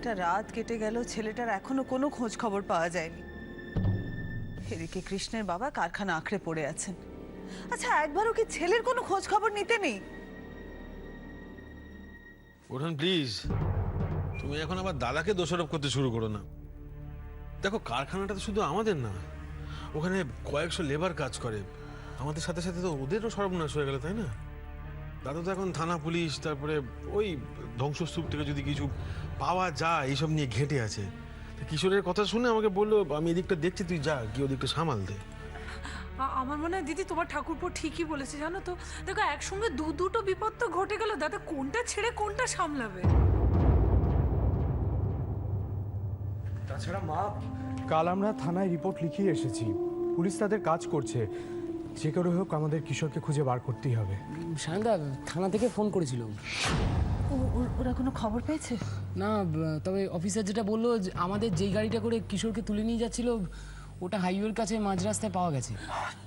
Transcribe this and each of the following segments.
একটা রাত কেটে গেল, ছেলেটার এখনো কোনো খোঁজ খবর পাওয়া যায়নি। এদিকে কৃষ্ণের বাবা কারখানা আঁকড়ে পড়ে আছেন। আচ্ছা, একবারও কি ছেলের কোনো খোঁজ খবর নিতে নেই? ওঠান প্লিজ, তুমি এখন আবার দাদাকে দোষারোপ করতে শুরু করো না। দেখো, কারখানাটা তো শুধু আমাদের না, ওখানে কয়েকশো লেবার কাজ করে। আমাদের সাথে সাথে তো ওদেরও সর্বনাশ হয়ে গেল, তাই না? দাদা তো এখন থানা, পুলিশ, তারপরে ওই ধ্বংসস্তূপ থেকে যদি কিছু পাওয়া যায় এইসব নিয়ে ঘেঁটে আছে। কিশোরের কথা শুনে আমাকে বললো, আমি এদিকটা দেখছি, তুই যা, গিয়ে ওদিকটা সামাল দে। আমার মনে হয় দিদি তোমার ঠাকুরপো ঠিকই বলেছে, জানো তো। দেখো, একসঙ্গে দুটো বিপদ তো ঘটে গেল, দাদা কোনটা ছেড়ে কোনটা সামলাবে? তাছাড়া মা, কাল আমরা থানায় রিপোর্ট লিখিয়ে এসেছি। পুলিশ তাদের কাজ করছে। যে করে হোক আমাদের কিশোরকে খুঁজে বার করতেই হবে। সায়নদা থানা থেকে ফোন করেছিল। ওরা কোনো খবর পেয়েছে? না, তবে অফিসার যেটা বললো, আমাদের যেই গাড়িটা করে কিশোরকে তুলে নিয়ে যাচ্ছিল ওটা হাইওয়ের কাছে মাঝ রাস্তায় পাওয়া গেছে।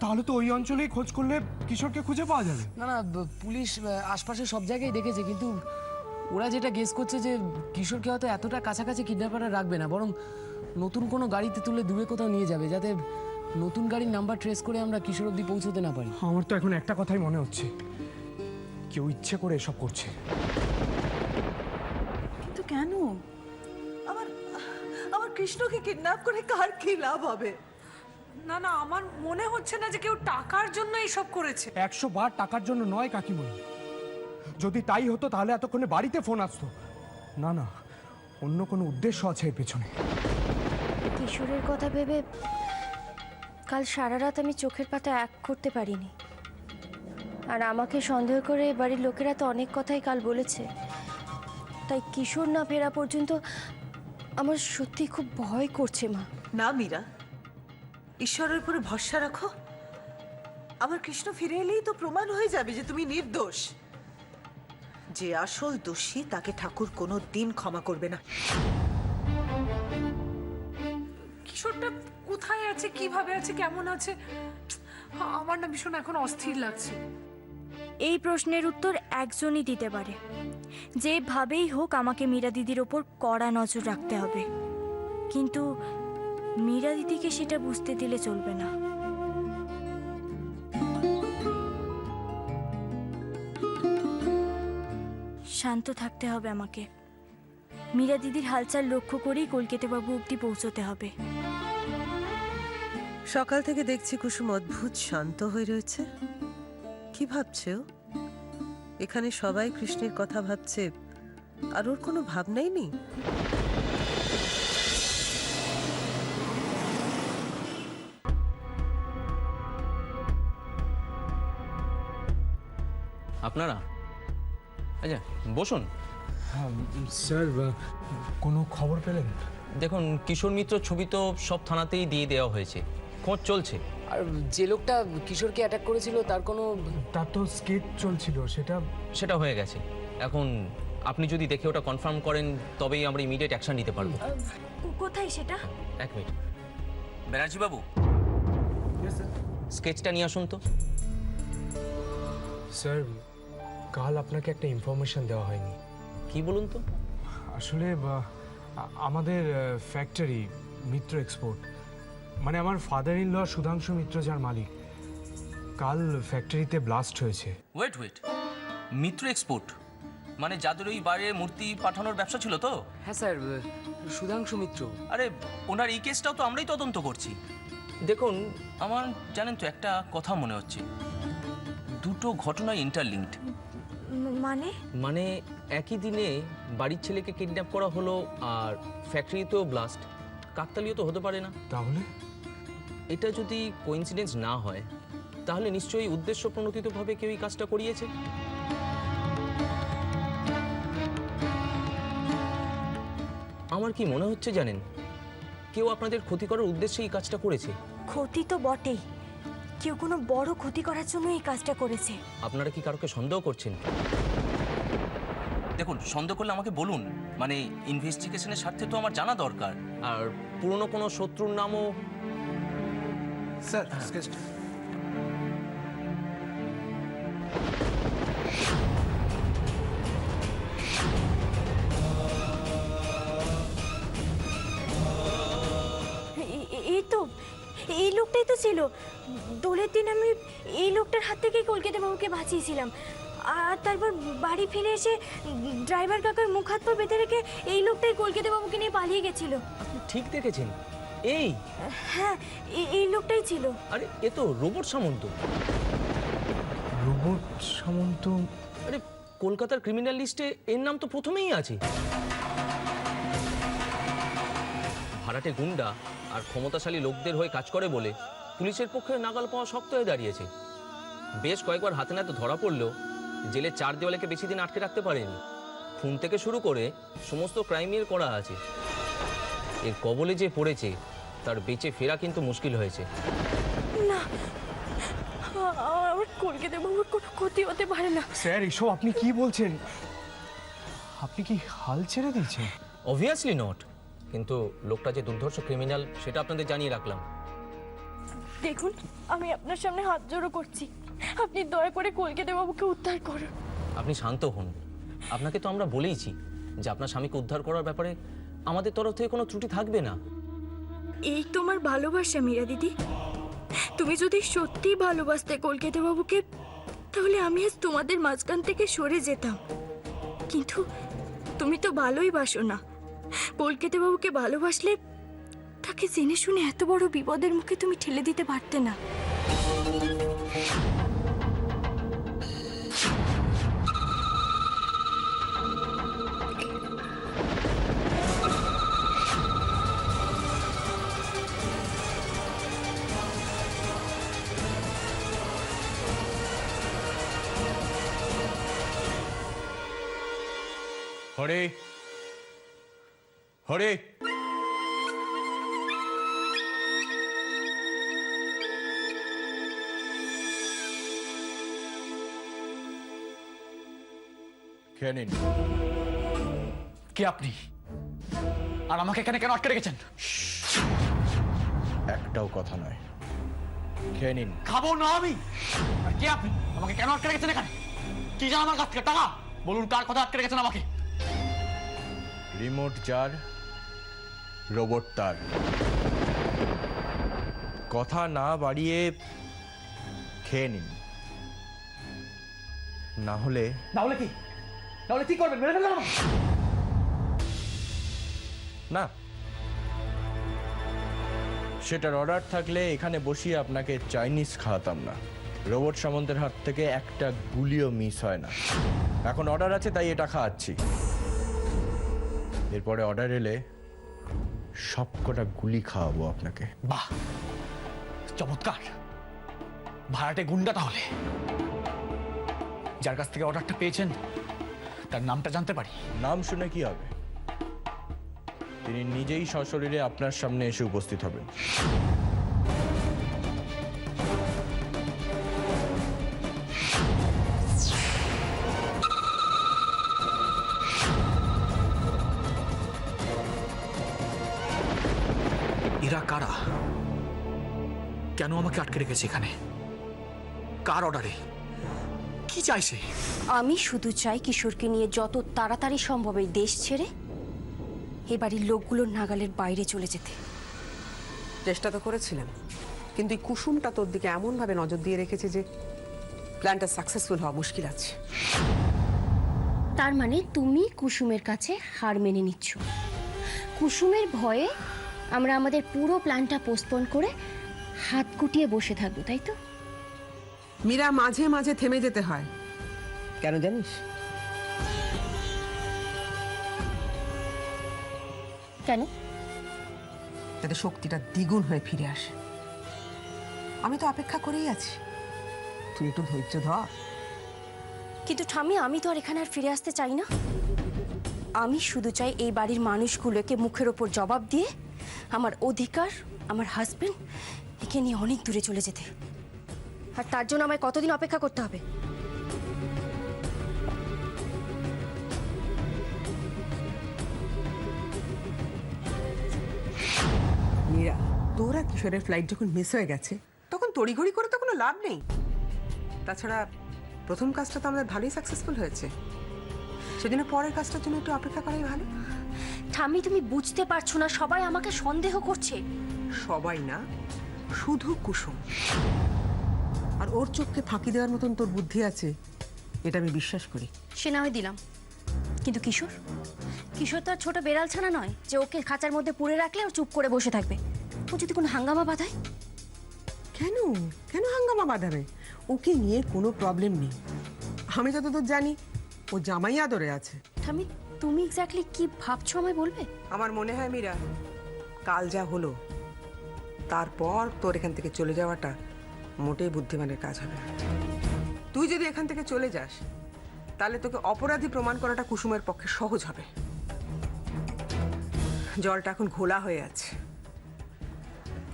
তাহলে তো ওই অঞ্চলেই খোঁজ করলে কিশোরকে খুঁজে পাওয়া যাবে। না না, পুলিশ আশপাশে সব জায়গায় দেখেছে, কিন্তু ওরা যেটা গেস করছে যে কিশোরকে হয়তো এতটা কাছাকাছি কিডন্যাপাররা রাখবে না, বরং নতুন কোনো গাড়িতে তুলে দূরে কোথাও নিয়ে যাবে, যাতে নতুন গাড়ির নাম্বার ট্রেস করে আমরা কিশোর অবধি পৌঁছতে না পারি। আমার তো এখন একটা কথাই মনে হচ্ছে, কেউ ইচ্ছে করে এসব করছে। কিন্তু কেন? আমার আমার কৃষ্ণকে কিডন্যাপ করে কার কি লাভ হবে? না না, আমার মনে হচ্ছে না যে কেউ টাকার জন্য এইসব করেছে। 100 বার টাকার জন্য নয় কাকিমণি। যদি তাই হতো তাহলে এতক্ষণে বাড়িতে ফোন আসতো। না না, অন্য কোনো উদ্দেশ্য আছে এর পেছনে। কিশোরের কথা ভেবে কাল সারা রাত আমি চোখের পাতা এক করতে পারিনি। আর আমাকে সন্দেহ করে বাড়ির লোকেরা তো অনেক কথাই কাল বলেছে। তাই কিশোর না ফেরা পর্যন্ত আমার সত্যি খুব ভয় করছে মা। না মীরা, ঈশ্বরের উপরে ভরসা রাখো। আমার কৃষ্ণ ফিরে এলেই তো প্রমাণ হয়ে যাবে যে তুমি নির্দোষ। যে আসল দোষী তাকে ঠাকুর কোনো দিন ক্ষমা করবে না। কিশোরটা কোথায় আছে, কিভাবে আছে, কেমন আছে, আমার না ভীষণ এখন অস্থির লাগছে। এই প্রশ্নের উত্তর একজনই দিতে পারে। যেভাবেই হোক আমাকে মীরা দিদির ওপর কড়া নজর রাখতে হবে, কিন্তু মীরা দিদিকে সেটা বুঝতে দিলে চলবে না। শান্ত থাকতে হবে আমাকে। মীরা দিদির হালচাল লক্ষ্য করেই কলকাতা বাবু অব্দি পৌঁছতে হবে। সকাল থেকে দেখছি কুসুম অদ্ভুত শান্ত হয়ে রয়েছে। কি ভাবছে ও? এখানে সবাই কৃষ্ণের কথা ভাবছে, আর ওর কোনো ভাবনাই নেই। আপনারা আচ্ছা বসুন। স্যার, কোনো খবর পেলেন? দেখুন, কিশোর মিত্র ছবি তো সব থানাতেই দিয়ে দেওয়া হয়েছে, খোঁজ চলছে। আর যে লোকটা কিশোরকে অ্যাটাক করেছিল তার কোনো... তার তো স্কেচ চলছিল, সেটা হয়ে গেছে। এখন আপনি যদি দেখে ওটা কনফার্ম করেন তবেই আমরা ইমিডিয়েট অ্যাকশন নিতে পারবো। কোথায় সেটা? এক মিনিট, ব্যানার্জি বাবু, স্কেচটা নিয়ে আসুন তো। স্যার, কাল আপনাকে একটা ইনফরমেশন দেওয়া হয়নি। কি বলুন তো? আসলে আমাদের ফ্যাক্টরি মিত্র এক্সপোর্ট, মানে আমার ফাদার ইন ল সুধাংশু মিত্র যার মালিক, কাল ফ্যাক্টরিতে ব্লাস্ট হয়েছে। ওয়েট, মিত্র এক্সপোর্ট মানে যাদের ওই বাইরে মূর্তি পাঠানোর ব্যবসা ছিল তো? হ্যাঁ স্যার, সুধাংশু মিত্র। আরে ওনার এই কেসটাও তো আমরাই তদন্ত করছি। দেখুন, আমার জানেন তো একটা কথা মনে হচ্ছে, দুটো ঘটনায় ইন্টারলিঙ্কড। মানে একই দিনে বাড়ির ছেলেকে কিডন্যাপ করা হলো আর ফ্যাক্টরিতেও ব্লাস্ট। কাকতালীয় তো হতে পারে না। তাহলে এটা যদি কোইন্সিডেন্স না হয় তাহলে নিশ্চয়ই উদ্দেশ্য প্রণোদিতভাবে কেউ এই কাজটা করিয়েছে। আমার কি মনে হচ্ছে জানেন, কেউ আপনাদের ক্ষতি করার উদ্দেশ্যে এই কাজটা করেছে। ক্ষতি তো বটেই, কেউ কোনো বড় ক্ষতি করার জন্য এই কাজটা করেছে। আপনারা কি কারোকে সন্দেহ করছেন? দেখুন, সন্দেহ করলে আমাকে বলুন, মানে ইনভেস্টিগেশনের স্বার্থে তো আমার জানা দরকার। আর পুরনো কোনো শত্রুর নামও... স্যার, তো এই লোকটাই তো ছিল। দোলের দিন আমি এই লোকটার হাত থেকে কলকাতা বাবুকে বাঁচিয়েছিলাম, আর তারপর বাড়ি ফিরে এসে ড্রাইভার কাকার মুখ হাত পা বেঁধে রেখে এই লোকটাই কলকাতা বাবুকে নিয়ে পালিয়ে গেছিল। আপনি ঠিক দেখেছেন, এই হ্যাঁ, এই লোকটাই ছিল। আরে এ তো রোবট সামন্ত। রোবট সামন্ত? আরে কলকাতার ক্রিমিনাল লিস্টে এর নাম তো প্রথমেই আছে। ভাড়াটে গুন্ডা আর ক্ষমতাশালী লোকদের হয়ে কাজ করে বলে পুলিশের পক্ষে নাগাল পাওয়া শক্ত হয়ে দাঁড়িয়েছে। বেশ কয়েকবার হাতে নাতে ধরা পড়লেও জেলের 4 দেওয়ালেকে বেশি দিন আটকে রাখতে পারেনি। খুন থেকে শুরু করে সমস্ত ক্রাইমের করা আছে। এর কবলে যে পড়েছে তার বেঁচে ফেরা কিন্তু মুশকিল হয়েছে। না, আমার কলকাতা বাবুর কোনো ক্ষতি হতে পারে না। স্যার, এসব আপনি কি বলছেন? আপনি কি হাল ছেড়ে দিয়েছেন? অবভিয়াসলি নট, কিন্তু লোকটা যে দুর্ধর্ষ ক্রিমিনাল সেটা আপনাদের জানিয়ে রাখলাম। দেখুন, আমি আপনার সামনে হাত জোড়ো করছি, আপনি দয়া করে কলকাতা বাবুকে উদ্ধার করুন। আপনি শান্ত হন। আপনাকে তো আমরা বলেইছি যে আপনার স্বামীকে উদ্ধার করার ব্যাপারে আমাদের তরফ থেকে কোনো ত্রুটি থাকবে না। এই তোমার ভালোবাসা মীরা দিদি। তুমি যদি সত্যিই ভালোবাসতে কলকাতা বাবুকে, তাহলে আমি আজ তোমাদের মাঝখান থেকে সরে যেতাম। কিন্তু তুমি তো ভালোই বাসো না। কলকাতা বাবুকে ভালোবাসলে তাকে জেনে শুনে এত বড় বিপদের মুখে তুমি ঠেলে দিতে পারতে না। হরে হরে, খেয়ে নিন। কে আপনি? আর আমাকে এখানে কেন আটকে রেখেছেন? একটাও কথা নয়, খেয়ে নিন। খাবো না আমি। আর কে আপনি? আমাকে কেন আটকে রেখেছেন এখানে? কি জান আমার কাছ থেকে? টাকা বলুন, কার কথা আটকে রেখেছেন আমাকে? রিমোট যার, রোবট তার। কথা না বাড়িয়ে খেয়ে নিন, না হলে কি? তাহলে কি করবেন? মেরে ফেলবেন? না, সেটার অর্ডার থাকলে এখানে বসিয়ে আপনাকে চাইনিজ খাওয়াতাম না। রোবট সামন্তের হাত থেকে একটা গুলিও মিস হয় না। এখন অর্ডার আছে তাই এটা খাওয়াচ্ছি। এরপরে অর্ডার এলে সবকটা গুলি খাওয়াবো আপনাকে। বাহ, চমৎকার। ভাড়াটে গুন্ডা তাহলে? যার কাছ থেকে অর্ডারটা পেয়েছেন তার নামটা জানতে পারি? নাম শুনে কি হবে, তিনি নিজেই সশরীরে আপনার সামনে এসে উপস্থিত হবেন। এরা কারা? কেন আমাকে আটকে রেখেছে এখানে? কার অর্ডারে? কি চাইছে? আমি শুধু চাই কিশোরকে নিয়ে যত তাড়াতাড়ি সম্ভব এই দেশ ছেড়ে এ বাড়ির লোকগুলোর নাগালের বাইরে চলে যেতে। চেষ্টা তো করেছিলাম, কিন্তু এই কুসুমটা তোর দিকে এমনভাবে নজর দিয়ে রেখেছে যে প্ল্যানটা সাকসেসফুল হওয়া মুশকিল আছে। তার মানে তুমি কুসুমের কাছে হার মেনে নিচ্ছ। কুসুমের ভয়ে আমরা আমাদের পুরো প্ল্যানটা পোস্টপোন করে হাত গুটিয়ে বসে থাকবো, তাই তো? মীরা, মাঝে মাঝে থেমে যেতে হয়। কেন জানিস? কেন? যাতে শক্তিটা দ্বিগুণ হয়ে ফিরে আসে। আমি তো অপেক্ষা করেই আছি, তুই একটু ধৈর্য ধর। কিন্তু ঠাম্মি, আমি তো আর এখানে আর ফিরে আসতে চাই না। আমি শুধু চাই এই বাড়ির মানুষগুলোকে মুখের ওপর জবাব দিয়ে আমার অধিকার, আমার হাজবেন্ড একে নিয়ে অনেক দূরে চলে যেতে। আর তার জন্য আমায় কতদিন অপেক্ষা করতে হবে? মীরা, তোর আর কিশোরের ফ্লাইট যখন মিস হয়ে গেছে তখন তড়িঘড়ি করে তো কোনো লাভ নেই। তাছাড়া প্রথম কাজটা তো আমাদের ভালোই সাকসেসফুল হয়েছে, সেদিন পরের কাজটার জন্য একটু অপেক্ষা করাই ভালো। ঠাম্মি, তুমি বুঝতে পারছো না? সবাই আমাকে সন্দেহ করছে। সবাই না, শুধু কুসুম। আর ওর চোখকে ফাঁকি দেওয়ার মতন তোর বুদ্ধি আছে, এটা আমি বিশ্বাস করি। সে না হয় দিলাম, কিন্তু কিশোর কিশোর তো আর ছোট বেড়াল ছানা নয় যে ওকে খাঁচার মধ্যে পুরে রাখলে ও চুপ করে বসে থাকবে। ও যদি কোনো হাঙ্গামা বাঁধায়? কেন কেন হাঙ্গামা বাঁধাবে? ওকে নিয়ে কোনো প্রবলেম নেই। আমি যতদূর জানি ও জামাই আদরে আছে। ঠামি, তুমি এক্স্যাক্টলি কি ভাবছো আমায় বলবে? আমার মনে হয় মীরা, কাল যা হলো তারপর তোর এখান থেকে চলে যাওয়াটা মোটেই বুদ্ধিমানের কাজ হবে না। তুই যদি এখান থেকে চলে যাস তাহলে তোকে অপরাধী প্রমাণ করাটা কুসুমের পক্ষে সহজ হবে। জলটা এখন ঘোলা হয়ে আছে,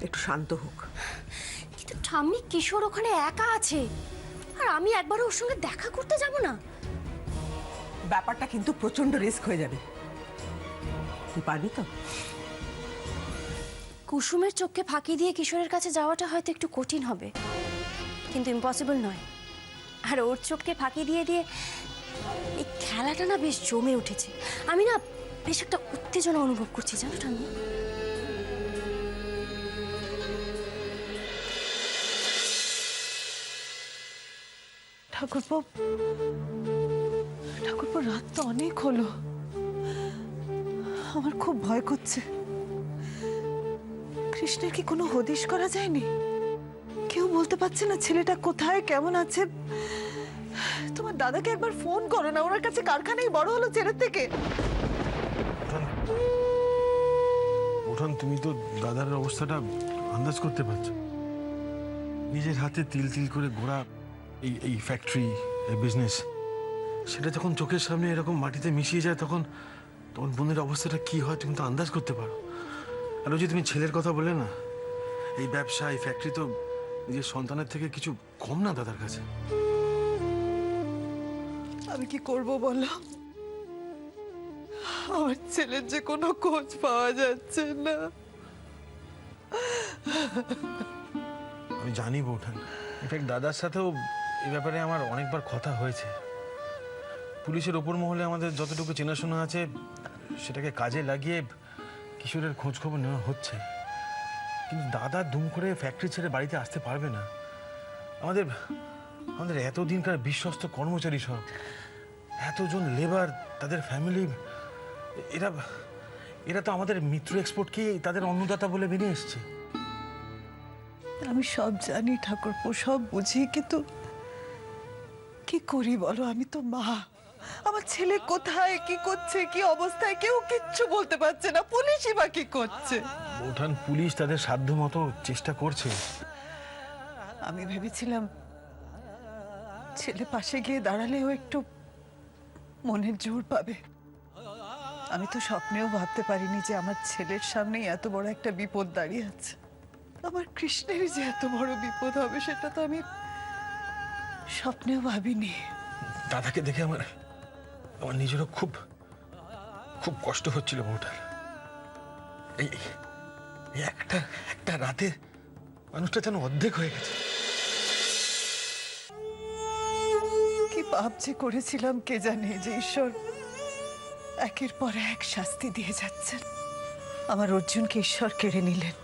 একটু শান্ত হোক। কিন্তু ঠাম্মি, কিশোর ওখানে একা আছে, আর আমি একবারও ওর সঙ্গে দেখা করতে যাব না। ব্যাপারটা কিন্তু প্রচন্ড রিস্ক হয়ে যাবে। তুই পারবি তো? কুসুমের চোখকে ফাঁকি দিয়ে কিশোরের কাছে যাওয়াটা হয়তো একটু কঠিন হবে, কিন্তু ইম্পসিবল নয়। আর ওর চোখকে ফাঁকি দিয়ে দিয়ে এই খেলাটা না বেশ জমে উঠেছে। আমি না বেশ একটা উত্তেজনা অনুভব করছি, জানো ঠাম্মি। ঠাকুরপো, ঠাকুরপো, রাত তো অনেক হলো, আমার খুব ভয় করছে। কৃষ্ণের কি কোনো হদিশ করা যায়নি? কেউ বলতে পারছে না ছেলেটা কোথায়, কেমন আছে? তোমার দাদাকে একবার ফোন করো না, ওনার কাছে কারখানায় বড় হলো ছেলের থেকে। উঠান, তুমি তো দাদার অবস্থাটা আন্দাজ করতে পারছো। নিজের হাতে তিল তিল করে ঘোরা এই ফ্যাক্টরি, এই বিজনেস, সেটা যখন চোখের সামনে এরকম মাটিতে মিশিয়ে যায় তখন তখন বোনের অবস্থাটা কি হয় তুমি তো আন্দাজ করতে পারো। আর ওই যে তুমি ছেলের কথা বললে না, এই ব্যবসা, এই ফ্যাক্টরি তো নিজের সন্তানের থেকে কিছু কম না দাদার কাছে। আমি কি করব বলো? আমার ছেলের যে কোনো খোঁজ পাওয়া যাচ্ছে না। আমি জানি বৌঠান, ইনফ্যাক্ট দাদার সাথেও এই ব্যাপারে আমার অনেকবার কথা হয়েছে। পুলিশের ওপর মহলে আমাদের যতটুকু চেনাশোনা আছে সেটাকে কাজে লাগিয়ে কিশোরের খোঁজ খবর নেওয়া হচ্ছে। কিন্তু দাদা দুম করে ফ্যাক্টরি ছেড়ে বাড়িতে আসতে পারবে না। আমাদের আমাদের এতদিনকার বিশ্বস্ত কর্মচারী সব, এতজন লেবার, তাদের ফ্যামিলি, এরা এরা তো আমাদের মিত্র এক্সপোর্টকে তাদের অন্নদাতা বলে মেনে এসছে। আমি সব জানি ঠাকুরপো, সব বুঝি, কিন্তু কি করি বলো? আমি তো মা, আমার ছেলে কোথায়, কি করছে, কি অবস্থায় কেউ কিচ্ছু বলতে পারছে না। পুলিশই বা কি করছে? বৌঠান, পুলিশ তাদের সাধ্য মতো চেষ্টা করছে। আমি ভেবেছিলাম ছেলে পাশে গিয়ে দাঁড়ালেও একটু মনের জোর পাবে। আমি তো স্বপ্নেও ভাবতে পারিনি যে আমার ছেলের সামনেই এত বড় একটা বিপদ দাঁড়িয়ে আছে। আমার কৃষ্ণের যে এত বড় বিপদ হবে সেটা তো আমি স্বপ্নেও ভাবিনি। দাদাকে দেখে আমার নিজেরও খুব খুব কষ্ট হচ্ছিল বউটার। এই এই একটা রাতে মানুষটা যেন অর্ধেক হয়ে গেছে। কি পাপ যে করেছিলাম কে জানে, যে ঈশ্বর একের পর এক শাস্তি দিয়ে যাচ্ছেন। আমার অর্জুনকে ঈশ্বর কেড়ে নিলেন,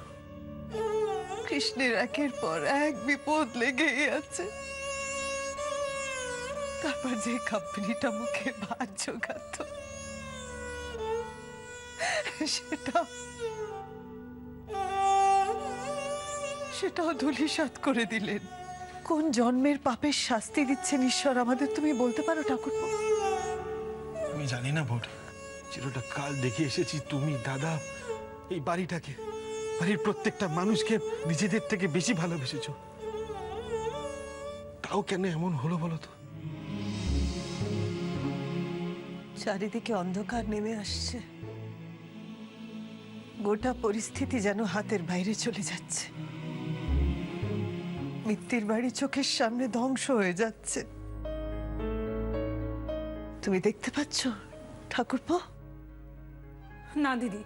কৃষ্ণের একের পর এক বিপদ লেগেই আছে। তারপর যে কোম্পানিটা মুখে ভাত জোগাতো সেটাও ধূলিসাৎ করে দিলেন। কোন জন্মের পাপের শাস্তি দিচ্ছেন ঈশ্বর আমাদের, তুমি বলতে পারো ঠাকুরপো? আমি জানি না বউটা, চিরটা কাল দেখে এসেছি তুমি দাদা এই বাড়িটাকে, বাড়ির প্রত্যেকটা মানুষকে নিজেদের থেকে বেশি ভালোবেসেছো। তাও কেন এমন হলো বলো তো? চারিদিকে অন্ধকার নেমে আসছে, গোটা পরিস্থিতি যেন হাতের বাইরে চলে যাচ্ছে। মিত্তির বাড়ি চোখের সামনে ধ্বংস হয়ে যাচ্ছে। তুমি দেখতে পাচ্ছ ঠাকুরপো? না দিদি,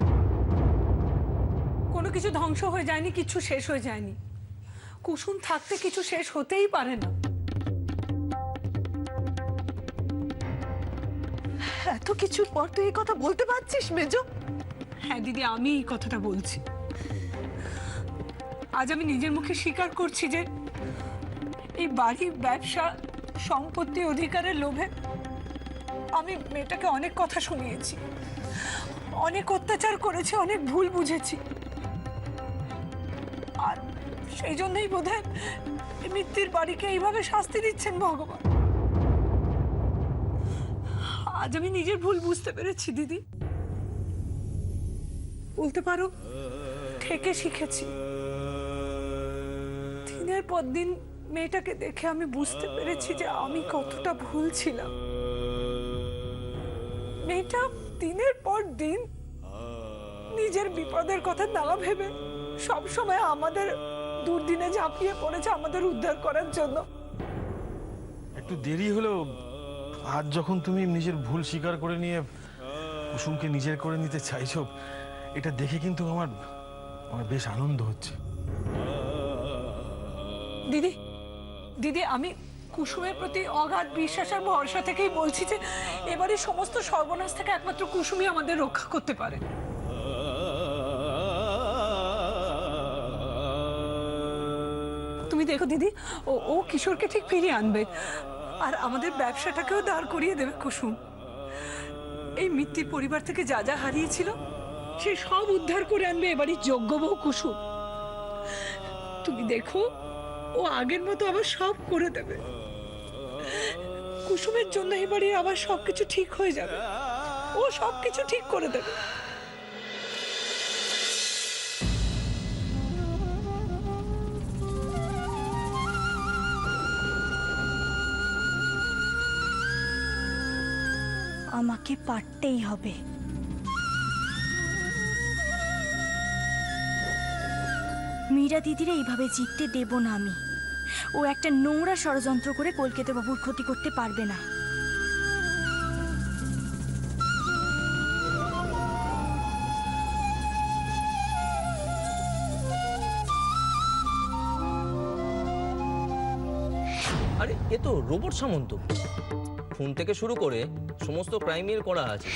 কোনো কিছু ধ্বংস হয়ে যায়নি, কিছু শেষ হয়ে যায়নি। কুসুম থাকতে কিছু শেষ হতেই পারে না। এত কিছুর পর তুই এই কথা বলতে পারছিস মেজো? হ্যাঁ দিদি, আমি এই কথাটা বলছি। আজ আমি নিজের মুখে স্বীকার করছি যে এই বাড়ি, ব্যবসা, সম্পত্তি অধিকারের লোভে আমি মেয়েটাকে অনেক কথা শুনিয়েছি, অনেক অত্যাচার করেছি, অনেক ভুল বুঝেছি। আর সেই জন্যই বোধহয় মিত্তির বাড়িকে এইভাবে শাস্তি দিচ্ছেন ভগবান। আজ আমি নিজের ভুল বুঝতে পেরেছি দিদি, বলতে পারো থেকে শিখেছি। দিনের পর দিন মেয়েটাকে দেখে আমি বুঝতে পেরেছি যে আমি কতটা ভুল ছিলাম। মেয়েটা দিনের পর দিন নিজের বিপদের কথা না ভেবে সব সময় আমাদের দুর্দিনে ঝাঁপিয়ে পড়েছে আমাদের উদ্ধার করার জন্য। একটু দেরি হলেও আজ যখন তুমি নিজের ভুল স্বীকার করে নিয়ে কুসুমকে নিজের করে নিতে চাইছো, এটা দেখে কিন্তু আমার বেশ আনন্দ হচ্ছে। দিদি দিদি আমি কুসুমের প্রতি অগাধ বিশ্বাস আর ভরসা থেকেই বলছি যে এবারে সমস্ত সর্বনাশ থেকে একমাত্র কুসুমই আমাদের রক্ষা করতে পারে। তুমি দেখো দিদি, ও কিশোরকে ঠিক ফিরিয়ে আনবে আর আমাদের ব্যবসাটাকেও দাঁড় করিয়ে দেবে কুসুম। এই মিত্তির পরিবার থেকে যা যা হারিয়েছিল সে সব উদ্ধার করে আনবে এবারই যোগ্য বউ কুসুম। তুমি দেখো ও আগের মতো আবার সব করে দেবে। কুসুমের জন্য এবারে আবার সবকিছু ঠিক হয়ে যাবে, ও সবকিছু ঠিক করে দেবে। আমাকে পারতেই হবে। মীরা দিদিরে এইভাবে জিততে দেব না আমি। ও একটা নোংরা ষড়যন্ত্র করে কলকাতা বাবুর ক্ষতি করতে পারবে না। আরে এ তো রোবট সামন্ত। ফোন থেকে শুরু করে সমস্ত ক্রাইমের করা আছে।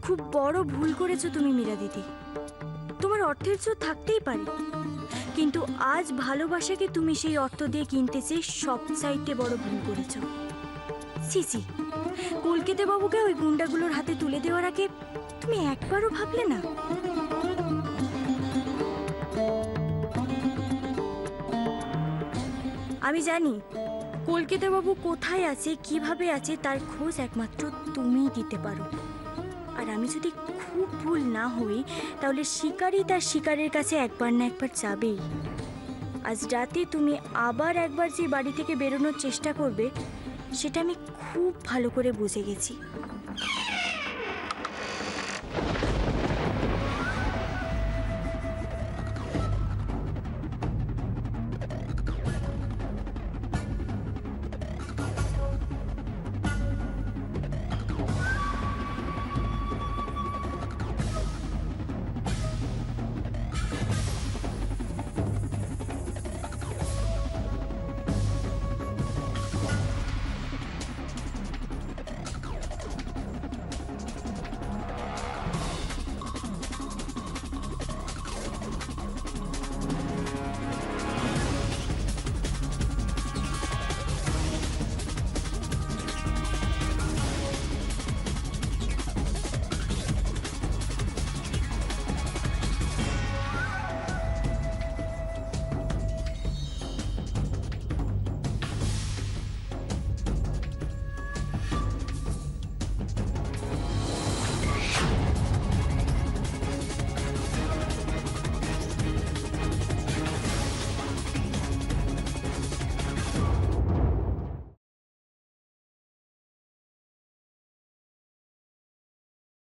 খুব বড় ভুল করেছো তুমি মীরা দিদি। তোমার অর্থের জোর থাকতেই পারে, কিন্তু আজ ভালোবাসাকে তুমি সেই অর্থ দিয়ে কিনতে চেয়ে সবচাইতে বড় ভুল করেছো। সিসি, কলকাতা বাবুকে ওই গুন্ডাগুলোর হাতে তুলে দেওয়ার আগে তুমি একবারও ভাবলে না? আমি জানি কলকাতা বাবু কোথায় আছে, কিভাবে আছে তার খোঁজ একমাত্র তুমিই দিতে পারো। আর আমি যদি খুব ভুল না হই তাহলে শিকারী তার শিকারের কাছে একবার না একবার যাবেই। আজ রাতে তুমি আবার একবার যে বাড়ি থেকে বেরোনোর চেষ্টা করবে সেটা আমি খুব ভালো করে বুঝে গেছি।